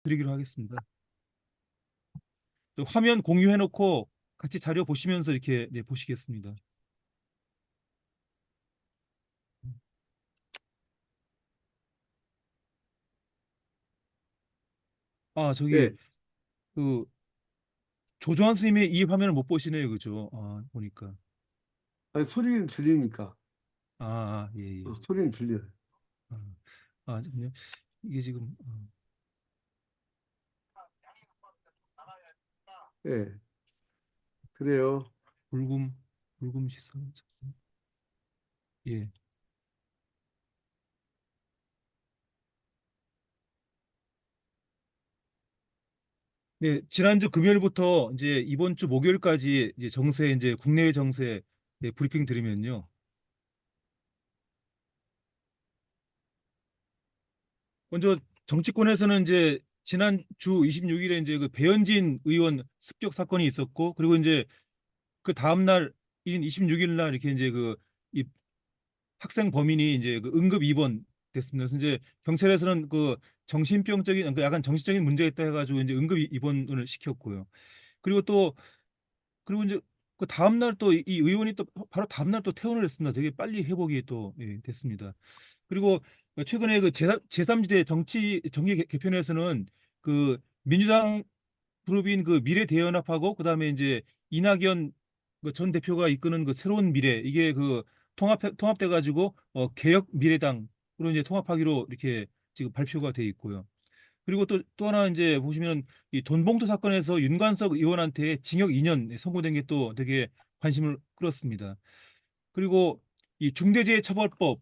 드리기로 하겠습니다. 또 화면 공유해놓고 같이 자료 보시면서 이렇게 네, 보시겠습니다. 아, 저기 예. 그 조조한 스님의 이 화면을 못 보시네요, 그죠? 아, 보니까. 아니, 소리는 들리니까. 예, 예. 소리는 들려요. 아, 잠깐만요. 이게 지금 예. 그래요. 불금 불금 시선. 예. 네, 지난주 금요일부터 이제 이번 주 목요일까지 이제 정세 이제 국내외 정세 네, 브리핑 드리면요. 먼저 정치권에서는 이제 지난 주 26일에 이제 그 배현진 의원 습격 사건이 있었고, 그리고 이제 그 다음 날인 26일 날 이렇게 이제 그 이 학생 범인이 이제 그 응급 입원 됐습니다. 그래서 이제 경찰에서는 그 정신병적인 그러니까 약간 정신적인 문제가 있다 해가지고 이제 응급 입원을 시켰고요. 그리고 또 그리고 이제 그 다음 날 또 이 의원이 또 바로 다음 날 또 퇴원을 했습니다. 되게 빨리 회복이 또 예, 됐습니다. 그리고 최근에 그 제3지대 정기 개편에서는 그 민주당 그룹인 그 미래대연합하고 그다음에 이제 이낙연 그전 대표가 이끄는 그 새로운 미래 이게 그 통합돼 가지고 개혁 미래당으로 이제 통합하기로 이렇게 지금 발표가 돼 있고요. 그리고 또 하나 이제 보시면 이 돈봉투 사건에서 윤관석 의원한테 징역 2년 선고된 게 또 되게 관심을 끌었습니다. 그리고 이 중대재해처벌법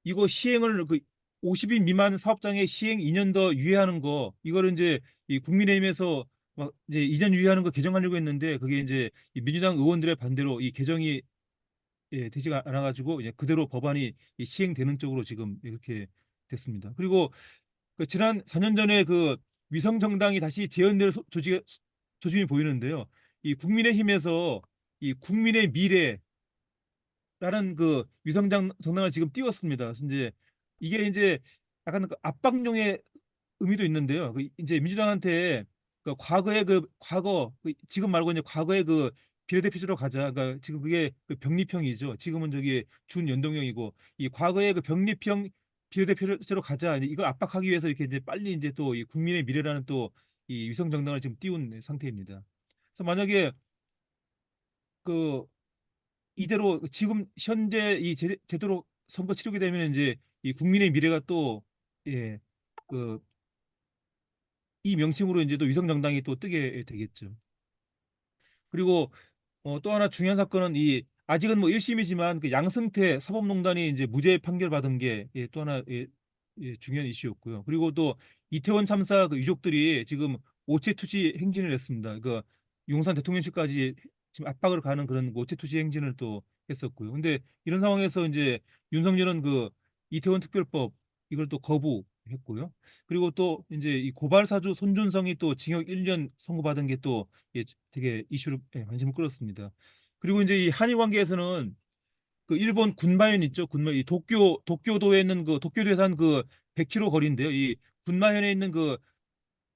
이거 시행을 그 50인 미만 사업장에 시행 2년 더 유예하는 거 이거를 이제 이 국민의힘에서 막 이제 2년 유예하는 거 개정하려고 했는데 그게 이제 이 민주당 의원들의 반대로 이 개정이 되지가 않아가지고 이제 그대로 법안이 이 시행되는 쪽으로 지금 이렇게 됐습니다. 그리고 그 지난 4년 전에 그 위성정당이 다시 재연될 조짐이 보이는데요. 이 국민의힘에서 이 국민의 미래라는 그 정당을 지금 띄웠습니다. 그래서 이게 이제 약간 그 압박용의 의미도 있는데요. 그 이제 민주당한테 그 과거의 지금 말고 이제 과거의 그 비례대표제로 가자. 그러니까 지금 그게 그 병립형이죠. 지금은 저기 준연동형이고 이 과거의 그 병립형 비례대표제로 가자. 이제 이걸 압박하기 위해서 이렇게 이제 빨리 이제 또 이 국민의 미래라는 또 이 위성 정당을 지금 띄운 상태입니다. 그래서 만약에 그 이대로 지금 현재 이 제대로 선거 치르게 되면 이제 이 국민의 미래가 또 예, 그 이 명칭으로 이제 또 위성 정당이 또 뜨게 되겠죠. 그리고 또 하나 중요한 사건은 이 아직은 뭐 1심이지만 그 양승태 사법농단이 이제 무죄 판결 받은 게 또 하나 중요한 이슈였고요. 그리고 또 이태원 참사 그 유족들이 지금 오체 투지 행진을 했습니다. 그 용산 대통령실까지 지금 압박을 가는 그런 오체 투지 행진을 또 했었고요. 근데 이런 상황에서 이제 윤석열은 그 이태원 특별법 이걸 또 거부했고요. 그리고 또 이제 이 고발 사주 손준성이 또 징역 1년 선고받은 게또 되게 이슈로 관심을 끌었습니다. 그리고 이제 이 한일 관계에서는 그 일본 군마현 있죠. 군마 이 도쿄도에 있는 그 도쿄도에서 한 그 100km 거리인데요. 이 군마현에 있는 그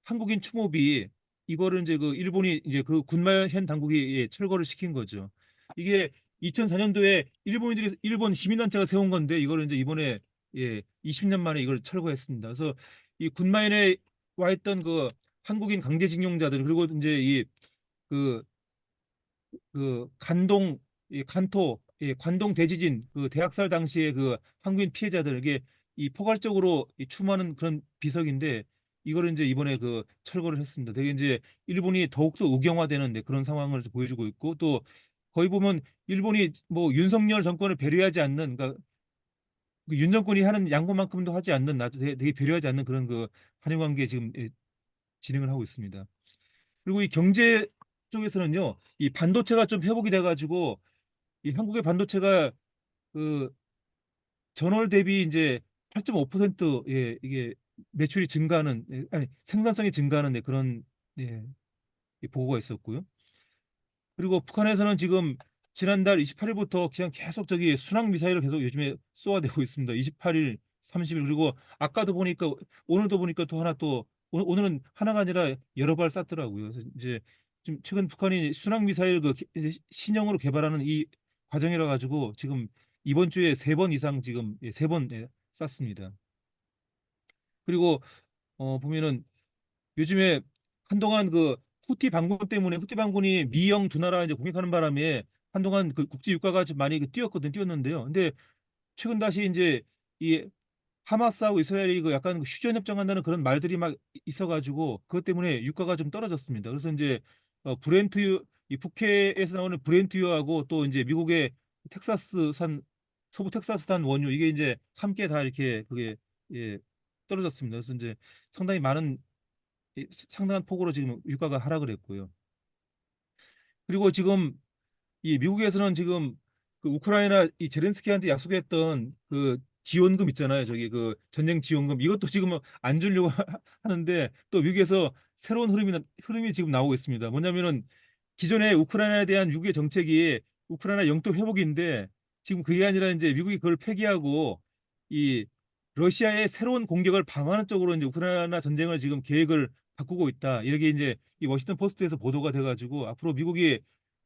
한국인 추모비 이거를 이제 그 일본이 이제 그 군마현 당국이 철거를 시킨 거죠. 이게 2004년도에 일본 시민단체가 세운 건데 이거를 이제 이번에 20년 만에 이걸 철거했습니다. 그래서 이 군마현에 와 있던 그 한국인 강제징용자들 그리고 이제 그 간동 간토 관동 대지진 그 대학살 당시에 그 한국인 피해자들에게 이 포괄적으로 추모하는 그런 비석인데 이거를 이제 이번에 그 철거를 했습니다. 되게 이제 일본이 더욱더 우경화되는 그런 상황을 보여주고 있고 또 거의 보면 일본이 뭐 윤석열 정권을 배려하지 않는 그러니까 그윤 정권이 하는 양보만큼도 하지 않는 나도 되게 배려하지 않는 그런 그 한일 관계 지금 진행을 하고 있습니다. 그리고 이 경제 쪽에서는요, 이 반도체가 좀 회복이 돼가지고 이 한국의 반도체가 그 전월 대비 이제 8.5% 이게 매출이 증가하는 아니 생산성이 증가하는 그런 예, 이 보고가 있었고요. 그리고 북한에서는 지금 지난달 28일부터 그냥 계속 저기 순항 미사일을 계속 요즘에 쏘아대고 있습니다. 28일, 30일 그리고 아까도 보니까 오늘도 보니까 또 하나 또 오늘은 하나가 아니라 여러 발 쐈더라고요. 그래서 이제 좀 최근 북한이 순항 미사일 신형으로 개발하는 이 과정이라 가지고 지금 이번 주에 3번 이상 지금 3번 쐈습니다. 그리고 보면은 요즘에 한동안 그 후티 반군 때문에 후티 반군이 미영 두 나라 이제 공격하는 바람에 한동안 그 국제 유가가 좀 많이 뛰었는데요. 근데 최근 다시 이제 이 하마스하고 이스라엘이 그 약간 그 휴전 협정한다는 그런 말들이 막 있어가지고 그것 때문에 유가가 좀 떨어졌습니다. 그래서 이제 브렌트유 이 북해에서 나오는 브렌트유하고 또 이제 미국의 텍사스산 서부 텍사스산 원유 이게 이제 함께 다 이렇게 그게 예, 떨어졌습니다. 그래서 이제 상당히 많은 상당한 폭으로 지금 유가가 하락을 했고요. 그리고 지금 이 미국에서는 지금 그 우크라이나 이 제렌스키한테 약속했던 그 지원금 있잖아요. 저기 그 전쟁 지원금 이것도 지금 안 주려고 하는데 또 미국에서 새로운 흐름이 지금 나오고 있습니다. 뭐냐면은 기존에 우크라이나에 대한 미국의 정책이 우크라이나 영토 회복인데 지금 그게 아니라 이제 미국이 그걸 폐기하고 이 러시아의 새로운 공격을 방어하는 쪽으로 이제 우크라이나 전쟁을 지금 계획을 바꾸고 있다. 이렇게 이제 이 워싱턴 포스트에서 보도가 돼가지고 앞으로 미국이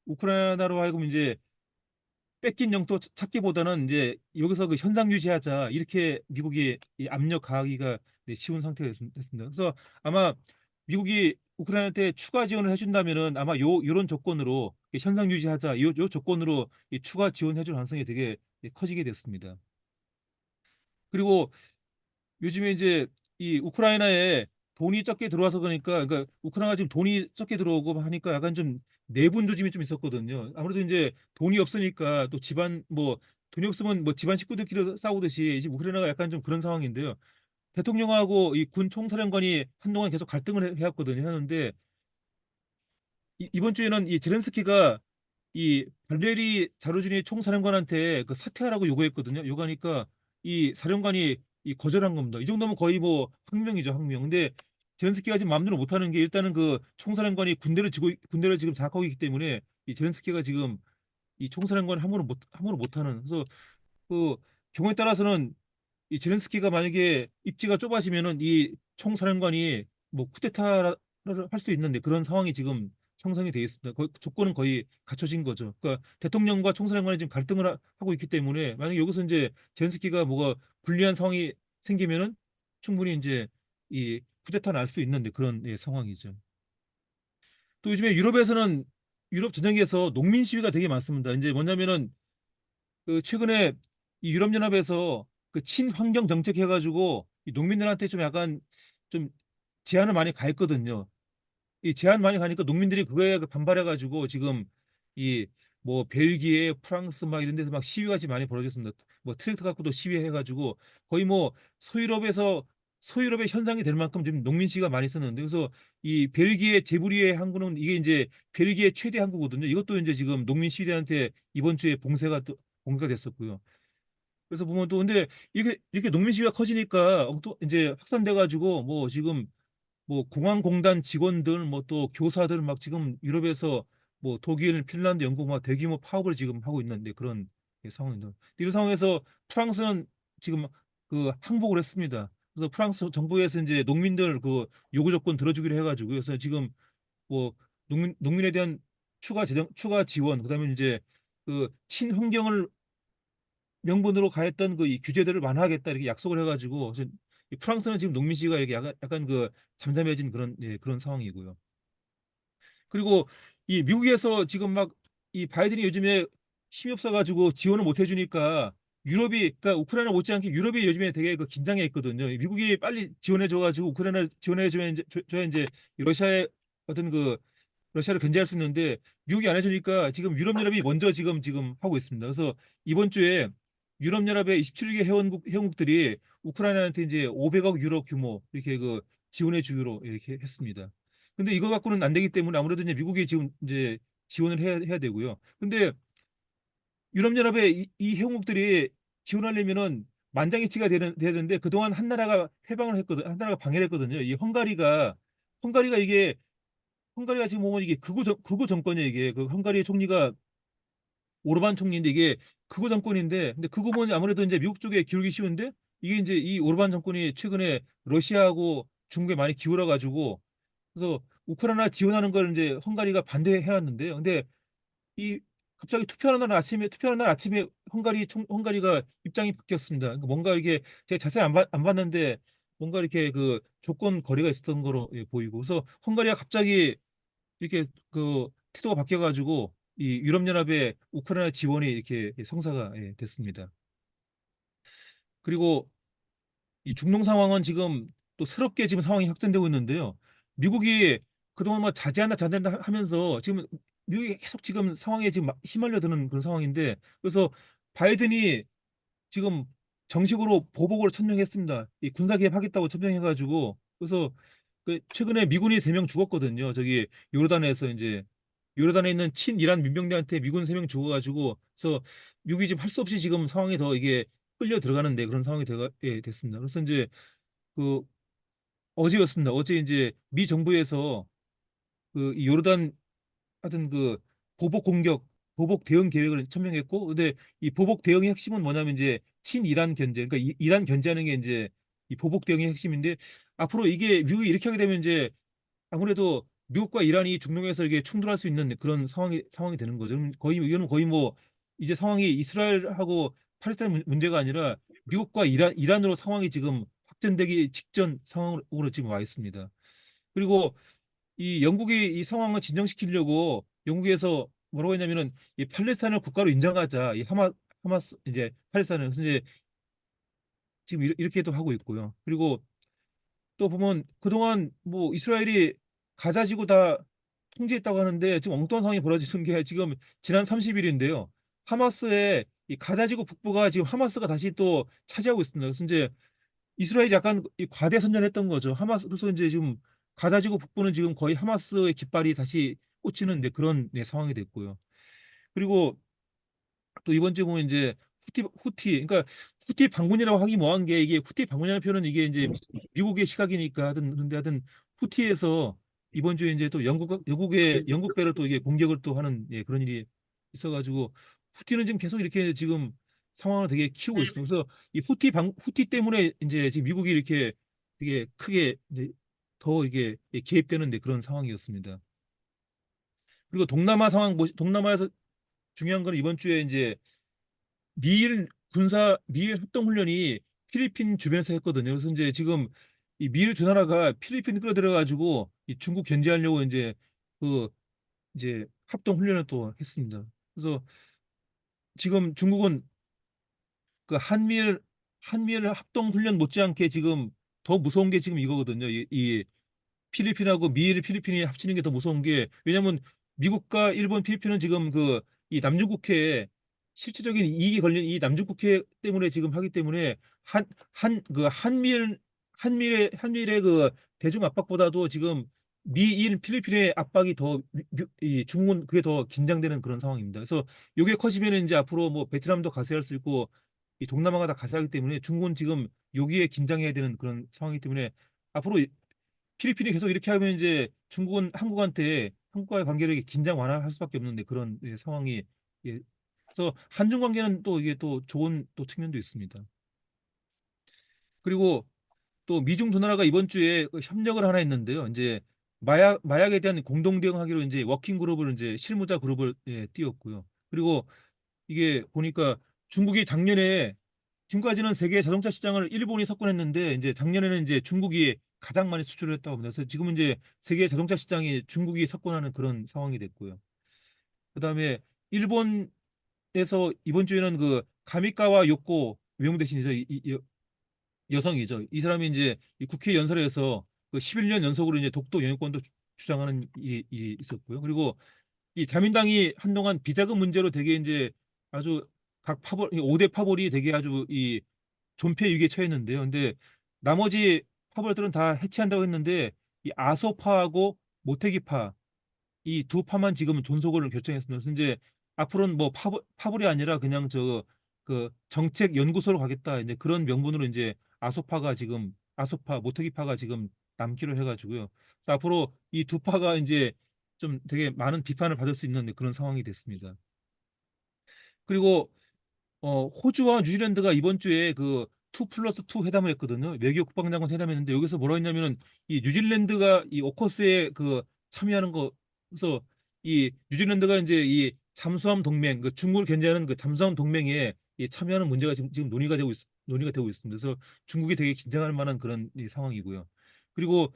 우크라이나로 하여금 이제 뺏긴 영토 찾기보다는 이제 여기서 그 현상 유지하자 이렇게 미국이 이 압력 가하기가 네, 쉬운 상태가 됐습니다. 그래서 아마 미국이 우크라이나한테 추가 지원을 해준다면은 아마 요런 조건으로 현상 유지하자 요 조건으로 이 추가 지원해줄 가능성이 되게 커지게 됐습니다. 그리고 요즘에 이제 이 우크라이나에 돈이 적게 들어와서 그러니까 우크라이나가 지금 돈이 적게 들어오고 하니까 약간 좀 내분 조짐이 좀 있었거든요. 아무래도 이제 돈이 없으니까 또 집안 뭐 돈이 없으면 뭐 집안 식구들끼리 싸우듯이 지금 우크라이나가 약간 좀 그런 상황인데요. 대통령하고 이 군 총사령관이 한동안 계속 갈등을 해왔거든요. 하는데 이번 주에는 이 제렌스키가 이 발레리 자루지니 총사령관한테 그 사퇴하라고 요구했거든요. 요구하니까 이 사령관이 이 거절한 겁니다. 이 정도면 거의 뭐 항명이죠, 항명. 근데 제렌스키가 지금 마음대로 못하는 게 일단은 그 총사령관이 군대를 지금 장악하고 있기 때문에 이 제렌스키가 지금 이 총사령관 함부로 못하는. 그래서 그 경우에 따라서는 이 제렌스키가 만약에 입지가 좁아지면은 이 총사령관이 뭐 쿠데타를 할 수 있는데 그런 상황이 지금 형성이 돼 있습니다. 조건은 거의 갖춰진 거죠. 그러니까 대통령과 총사령관이 지금 갈등을 하고 있기 때문에 만약에 여기서 이제 제렌스키가 뭐가 불리한 상황이 생기면은 충분히 이제 이 쿠데타 날 수 있는데 그런 예, 상황이죠. 또 요즘에 유럽에서는 유럽 전역에서 농민 시위가 되게 많습니다. 이제 뭐냐면은 그 최근에 이 유럽연합에서 그 친환경 정책 해가지고 이 농민들한테 좀 약간 좀 제한을 많이 가했거든요. 이 제한 많이 가니까 농민들이 그거에 그 반발해가지고 지금 이 뭐 벨기에, 프랑스 막 이런 데서 막 시위가 지금 많이 벌어졌습니다. 뭐 트랙터 갖고도 시위해가지고 거의 뭐 소유럽에서 소유럽의 현상이 될 만큼 지금 농민 시위가 많이 있었는데 그래서 이 벨기에 제부리의 항구는 이게 이제 벨기에 최대 항구거든요. 이것도 이제 지금 농민 시위대한테 이번 주에 봉쇄가 됐었고요. 그래서 보면 또 근데 이렇게 농민 시위가 커지니까 또 이제 확산돼 가지고 뭐 지금 뭐 공항공단 직원들 뭐 또 교사들 막 지금 유럽에서 뭐 독일, 핀란드, 영국 막 대규모 파업을 지금 하고 있는데 그런 상황입니다. 이런 상황에서 프랑스는 지금 그 항복을 했습니다. 그래서 프랑스 정부에서 이제 농민들 그 요구 조건 들어주기로 해가지고 그래서 지금 뭐 농민에 대한 추가 지원 그다음에 이제 그 친환경을 명분으로 가했던 그 이 규제들을 완화하겠다 이렇게 약속을 해가지고 그래서 이 프랑스는 지금 농민 시위가 이렇게 약간 그 잠잠해진 그런 예, 그런 상황이고요. 그리고 이 미국에서 지금 막 이 바이든이 요즘에 힘이 없어가지고 지원을 못 해주니까 유럽이 그러니까 우크라이나 못지않게 유럽이 요즘에 되게 그 긴장해 있거든요. 미국이 빨리 지원해줘가지고 우크라이나 지원해주면 이제 줘야 이제 러시아의 어떤 그 러시아를 견제할 수 있는데 미국이 안 해주니까 지금 유럽연합이 먼저 지금 하고 있습니다. 그래서 이번 주에 유럽연합의 27개 회원국들이 우크라이나한테 이제 500억 유로 규모 이렇게 그 지원해 주기로 이렇게 했습니다. 근데 이거 갖고는 안 되기 때문에 아무래도 이제 미국이 지금 이제 지원을 해야 되고요. 근데 유럽연합의 이 회원국들이 지원하려면은 만장일치가 돼야 되는데 그동안 한 나라가 해방을 했거든, 한 나라가 방해를 했거든요. 이 헝가리가 이게 헝가리가 지금 보면 이게 극우 정권이에요. 이게 그 헝가리의 총리가 오르반 총리인데 이게 극우 정권인데 근데 극우면 아무래도 이제 미국 쪽에 기울기 쉬운데 이게 이제 이 오르반 정권이 최근에 러시아하고 중국에 많이 기울어 가지고 그래서 우크라이나 지원하는 걸 이제 헝가리가 반대해 왔는데요. 근데 이 갑자기 투표하는 날 아침에 헝가리가 입장이 바뀌었습니다. 그러니까 뭔가 이게 제가 자세히 안 봤는데 뭔가 이렇게 그 조건 거리가 있었던 거로 예, 보이고 그래서 헝가리가 갑자기 이렇게 그 태도가 바뀌어가지고 이 유럽연합의 우크라이나 지원이 이렇게 성사가 예, 됐습니다. 그리고 이 중동 상황은 지금 또 새롭게 지금 상황이 확전되고 있는데요. 미국이 그동안 뭐 자제한다 하면서 지금 미국이 계속 지금 상황에 지금 휘말려드는 그런 상황인데 그래서 바이든이 지금 정식으로 보복으로 천명했습니다. 이 군사 개입하겠다고 천명해가지고 그래서 그 최근에 미군이 3명 죽었거든요. 저기 요르단에서 이제 요르단에 있는 친이란 민병대한테 미군 3명 죽어가지고 그래서 미국이 지금 할 수 없이 지금 상황이 더 이게 끌려 들어가는데 그런 상황이 예, 됐습니다. 그래서 이제 그 어제였습니다. 어제 이제 미 정부에서 그이 요르단 하여튼 그 보복 공격, 보복 대응 계획을 천명했고, 근데 이 보복 대응의 핵심은 뭐냐면 이제 친이란 견제, 그러니까 이란 견제하는 게 이제 이 보복 대응의 핵심인데 앞으로 이게 미국이 이렇게 하게 되면 이제 아무래도 미국과 이란이 중동에서 이게 충돌할 수 있는 그런 상황이 되는 거죠. 그럼 거의 이거는 거의 뭐 이제 상황이 이스라엘하고 팔레스타인 문제가 아니라 미국과 이란으로 상황이 지금 확전되기 직전 상황으로 지금 와 있습니다. 그리고 이 영국이 이 상황을 진정시키려고 영국에서 뭐라고 했냐면은 이 팔레스타인을 국가로 인정하자. 이 하마스 이제 팔레스타인을 그래서 이제 지금 이렇게도 하고 있고요. 그리고 또 보면 그동안 뭐 이스라엘이 가자 지구 다 통제했다고 하는데 지금 엉뚱한 상황이 벌어지는 게 지금 지난 30일인데요. 하마스의 이 가자 지구 북부가 지금 하마스가 다시 또 차지하고 있습니다. 그래서 이제 이스라엘이 약간 이 과대 선전했던 거죠. 하마스 그래서 이제 지금 가자지구 북부는 지금 거의 하마스의 깃발이 다시 꽂히는 네, 그런 네, 상황이 됐고요. 그리고 또 이번 주에 보면 이제 후티 그러니까 후티 반군이라고 하기 뭐한 게 이게 후티 반군이라는 표현은 이게 이제 미국의 시각이니까 하든 그런데 하든 후티에서 이번 주에 이제 또 영국 배를 또 이게 공격을 또 하는 예, 그런 일이 있어가지고 후티는 지금 계속 이렇게 지금 상황을 되게 키우고 있습니다. 그래서 이 후티 때문에 이제 지금 미국이 이렇게 되게 크게 이제 더 이게 개입되는 데 그런 상황이었습니다. 그리고 동남아에서 중요한 건 이번 주에 이제 미일 합동 훈련이 필리핀 주변에서 했거든요. 그래서 이제 지금 이 미일 두 나라가 필리핀 끌어들여 가지고 이 중국 견제하려고 이제 그 이제 합동 훈련을 또 했습니다. 그래서 지금 중국은 그 한미일 합동 훈련 못지않게 지금 더 무서운 게 지금 이거거든요. 이 필리핀하고 필리핀이 합치는 게 더 무서운 게 왜냐면 미국과 일본, 필리핀은 지금 그 이 남중국해에 실질적인 이익이 걸린 이 남중국해 때문에 지금 하기 때문에 한미일의 그 대중 압박보다도 지금 필리핀의 압박이 더 이 중국은 그게 더 긴장되는 그런 상황입니다. 그래서 요게 커지면 이제 앞으로 뭐 베트남도 가세할 수 있고 이 동남아가 다 가세하기 때문에 중국은 지금 여기에 긴장해야 되는 그런 상황이기 때문에 앞으로 필리핀이 계속 이렇게 하면 이제 중국은 한국과의 관계를 이렇게 긴장 완화할 수밖에 없는데 그런 예, 상황이 예. 그래서 한중 관계는 또 이게 또 좋은 또 측면도 있습니다. 그리고 또 미중 두 나라가 이번 주에 그 협력을 하나 했는데요. 이제 마약에 대한 공동 대응하기로 이제 워킹 그룹을 이제 실무자 그룹을 예, 띄웠고요. 그리고 이게 보니까 중국이 작년에 지금까지는 세계 자동차 시장을 일본이 석권했는데 이제 작년에는 이제 중국이 가장 많이 수출을 했다고 합니다. 그래서 지금은 이제 세계 자동차 시장이 중국이 석권하는 그런 상황이 됐고요. 그다음에 일본에서 이번 주에는 그 가미카와 요코 외무 대신이죠. 여성이죠. 이 사람이 이제 이 국회 연설에서 그 11년 연속으로 이제 독도 영유권도 주장하는 일이 있었고요. 그리고 이 자민당이 한동안 비자금 문제로 되게 이제 아주 각 파벌 5대 파벌이 되게 아주 이 존폐 위기에 처했는데요. 근데 나머지 파벌들은 다 해체한다고 했는데 이 아소파하고 모태기파 이 두 파만 지금 존속을 결정했습니다. 그래서 이제 앞으로는 뭐 파벌이 아니라 그냥 저 그 정책 연구소로 가겠다 이제 그런 명분으로 이제 아소파 모태기파가 지금 남기로 해가지고요. 그래서 앞으로 이 두 파가 이제 좀 되게 많은 비판을 받을 수 있는 그런 상황이 됐습니다. 그리고 호주와 뉴질랜드가 이번 주에 그 2 플러스 2 회담을 했거든요. 외교 국방장관 회담했는데 여기서 뭐라 했냐면은 이 뉴질랜드가 이 오커스에 그 참여하는 거, 그래서 이 뉴질랜드가 이제 이 잠수함 동맹, 그 중국을 견제하는 그 잠수함 동맹에 이 참여하는 문제가 지금 논의가 되고 있습니다. 그래서 중국이 되게 긴장할 만한 그런 이 상황이고요. 그리고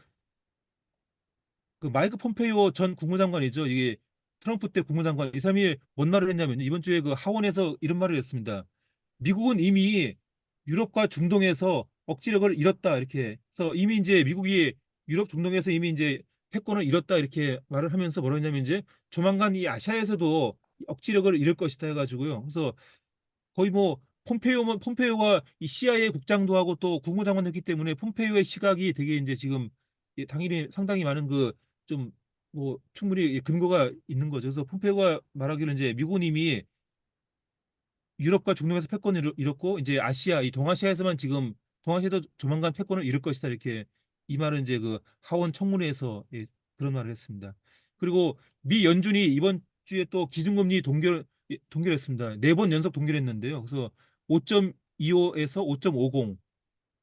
그 마이크 폼페이오 전 국무장관이죠. 이게 트럼프 때 국무장관, 이 사람이 뭔 말을 했냐면 이번 주에 그 하원에서 이런 말을 했습니다. 미국은 이미 유럽과 중동에서 억지력을 잃었다, 이렇게. 그래서 이미 이제 미국이 유럽 중동에서 이미 이제 패권을 잃었다, 이렇게 말을 하면서 뭐라 했냐면 이제 조만간 이 아시아에서도 억지력을 잃을 것이다 해가지고요. 그래서 거의 뭐 폼페이오가 이 CIA 국장도 하고 또 국무장관도 했기 때문에 폼페이오의 시각이 되게 이제 지금 당일에 상당히 많은 그 좀 뭐 충분히 근거가 있는 거죠. 그래서 폼페이오가 말하기를 이제 미국은 이미 유럽과 중동에서 패권을 잃었고 이제 아시아, 이 동아시아에서만 지금, 동아시아도 조만간 패권을 잃을 것이다, 이렇게 이 말은 이제 그 하원 청문회에서 그런 말을 했습니다. 그리고 미 연준이 이번 주에 또 기준금리 동결했습니다. 4번 연속 동결했는데요. 그래서 5.25에서 5.50.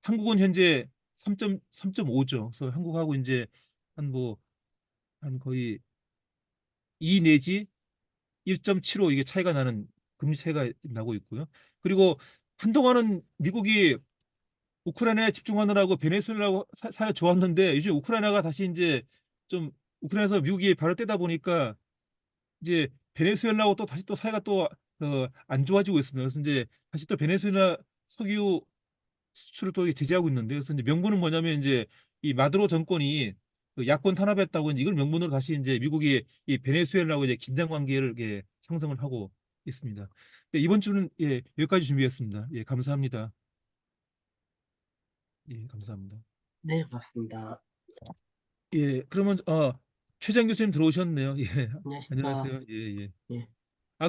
한국은 현재 3.5죠. 그래서 한국하고 이제 한 거의 2 내지 1.75, 이게 차이가 나는, 금리 차이가 나고 있고요. 그리고 한동안은 미국이 우크라이나에 집중하느라고 베네수엘라하고 사이가 좋았는데 요즘 우크라이나가 다시 이제 좀, 우크라이나에서 미국이 발을 떼다 보니까 이제 베네수엘라하고 또 다시 또 사이가 또 안 좋아지고 있습니다. 그래서 이제 다시 또 베네수엘라 석유 수출을 또 제재하고 있는데, 그래서 이제 명분은 뭐냐면 이제 이 마두로 정권이 그 야권 탄압했다고 이제 이걸 명분으로 다시 이제 미국이 이 베네수엘라하고 이제 긴장 관계를 형성을 하고 있습니다. 네, 이번 주는 여기까지 준비했습니다. 감사합니다. 감사합니다. 네, 맞습니다. 그러면 최장 교수님 들어오셨네요. 안녕하십니까. 안녕하세요. 예. 예.